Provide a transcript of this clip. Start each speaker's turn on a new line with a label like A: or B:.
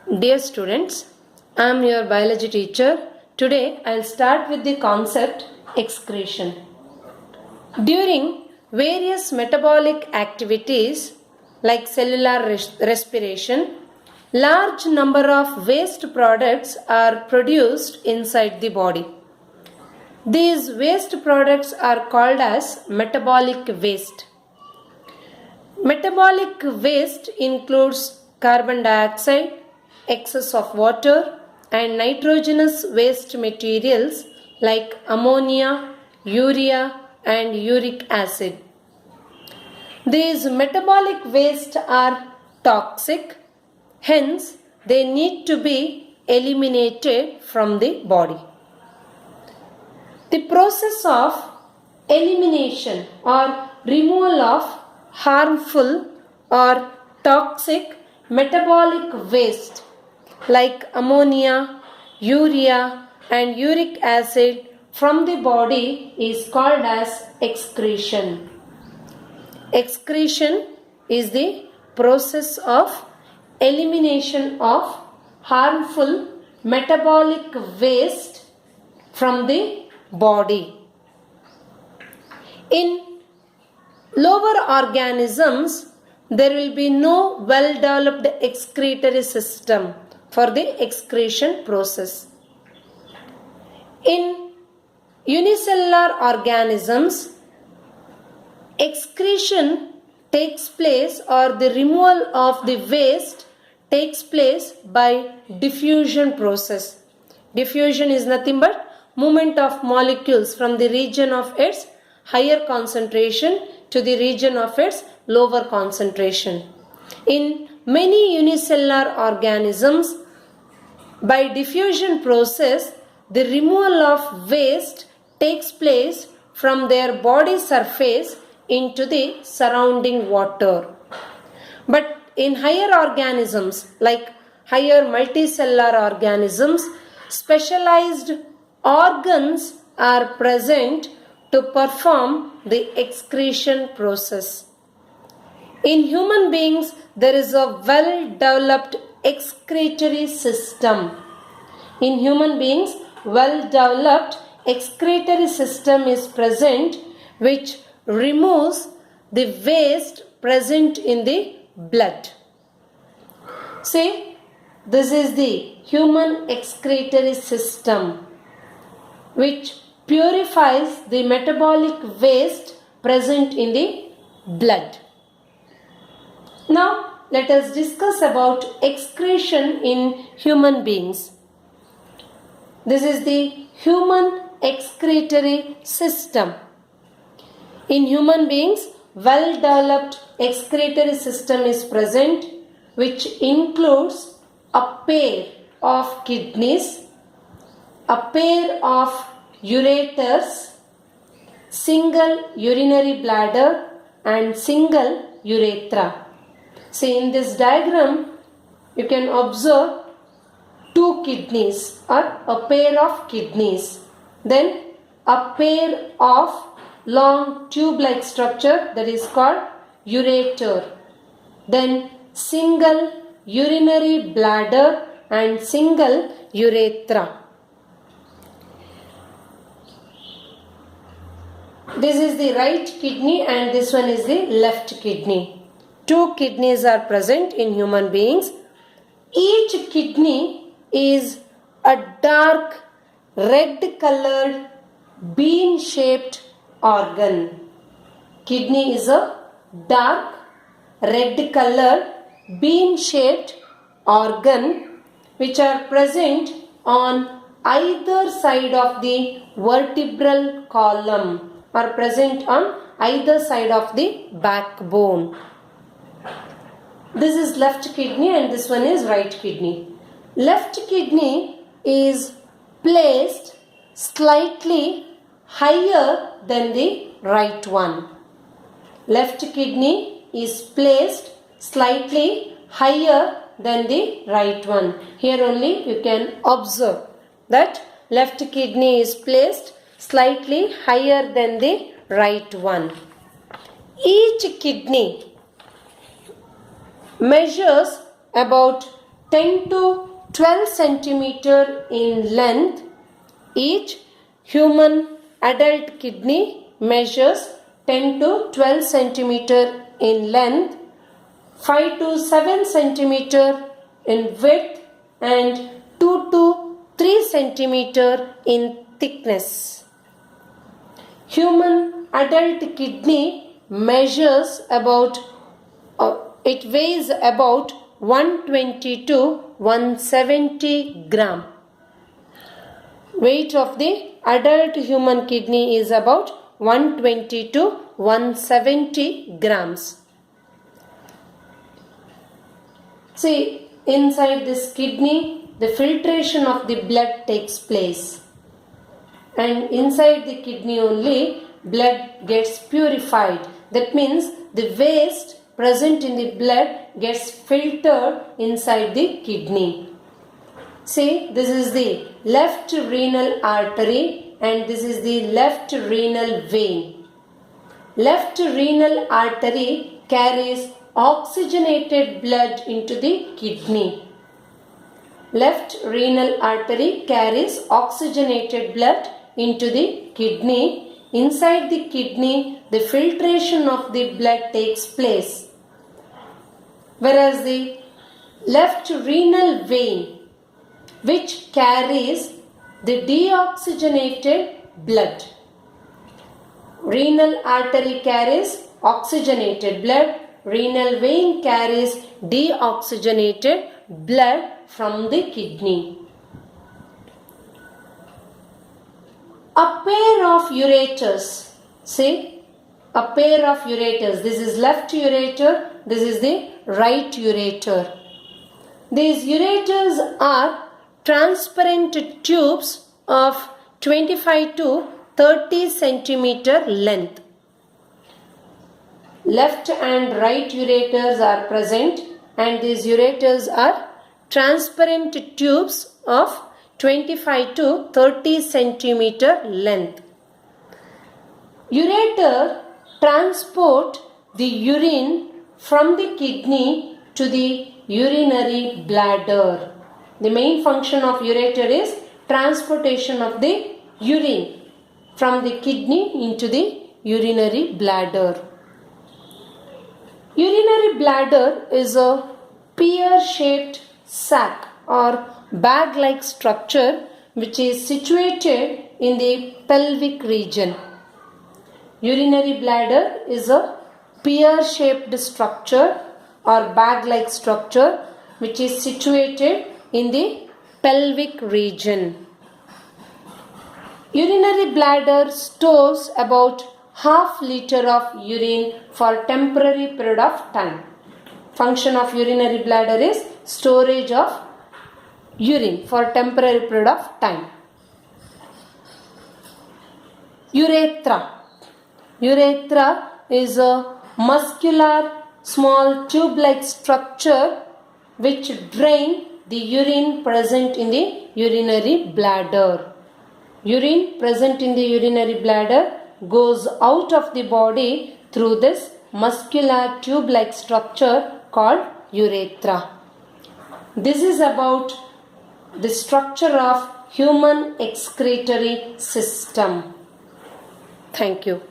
A: Dear students, I am your biology teacher. Today I will start with the concept excretion. During various metabolic activities like cellular respiration, large number of waste products are produced inside the body. These waste products are called as metabolic waste. Metabolic waste includes carbon dioxide, excess of water, and nitrogenous waste materials like ammonia, urea, and uric acid. These metabolic waste are toxic, hence they need to be eliminated from the body. The process of elimination or removal of harmful or toxic metabolic waste like ammonia, urea, and uric acid from the body is called as excretion. Excretion is the process of elimination of harmful metabolic waste from the body. In lower organisms, there will be no well-developed excretory system for the excretion process. In unicellular organisms, excretion takes place or the removal of the waste takes place by diffusion process. Diffusion is nothing but movement of molecules from the region of its higher concentration to the region of its lower concentration. In many unicellular organisms, by diffusion process, the removal of waste takes place from their body surface into the surrounding water. But in higher organisms like higher multicellular organisms, specialized organs are present to perform the excretion process. In human beings, there is a well-developed excretory system. In human beings, well-developed excretory system is present which removes the waste present in the blood. See, this is the human excretory system which purifies the metabolic waste present in the blood. Now, let us discuss about excretion in human beings. This is the human excretory system. In human beings, well-developed excretory system is present which includes a pair of kidneys, a pair of ureters, single urinary bladder and single urethra. See, in this diagram you can observe two kidneys or a pair of kidneys, then a pair of long tube-like structure that is called ureter, then single urinary bladder and single urethra. This is the right kidney and this one is the left kidney. Two kidneys are present in human beings. Each kidney is a dark red colored bean shaped organ. Kidney is a dark red colored bean shaped organ which are present on either side of the vertebral column or present on either side of the backbone. This is left kidney and this one is right kidney. Left kidney is placed slightly higher than the right one. Left kidney is placed slightly higher than the right one. Here only you can observe that left kidney is placed slightly higher than the right one. Each kidney measures about 10 to 12 centimeter in length. Each human adult kidney measures 10 to 12 centimeter in length, 5 to 7 centimeter in width and 2 to 3 centimeter in thickness. Human adult kidney measures about it weighs about 120 to 170 gram. Weight of the adult human kidney is about 120 to 170 grams. See, inside this kidney, the filtration of the blood takes place. And inside the kidney only, blood gets purified. That means the waste present in the blood gets filtered inside the kidney. See, this is the left renal artery and this is the left renal vein. Left renal artery carries oxygenated blood into the kidney. Left renal artery carries oxygenated blood into the kidney. Inside the kidney, the filtration of the blood takes place. Whereas the left renal vein, which carries the deoxygenated blood. Renal artery carries oxygenated blood. Renal vein carries deoxygenated blood from the kidney. A pair of ureters. See, a pair of ureters. This is left ureter. This is the right ureter. These ureters are transparent tubes of 25 to 30 centimeter length. Left and right ureters are present and these ureters are transparent tubes of 25 to 30 centimeter length. Ureter transport the urine from the kidney to the urinary bladder. The main function of ureter is transportation of the urine from the kidney into the urinary bladder. Urinary bladder is a pear-shaped sac or bag-like structure which is situated in the pelvic region. Urinary bladder is a pear-shaped structure or bag-like structure which is situated in the pelvic region. Urinary bladder stores about half liter of urine for temporary period of time. Function of urinary bladder is storage of urine for temporary period of time. Urethra. Urethra is a muscular small tube-like structure which drain the urine present in the urinary bladder. Urine present in the urinary bladder goes out of the body through this muscular tube-like structure called urethra. This is about the structure of human excretory system. Thank you.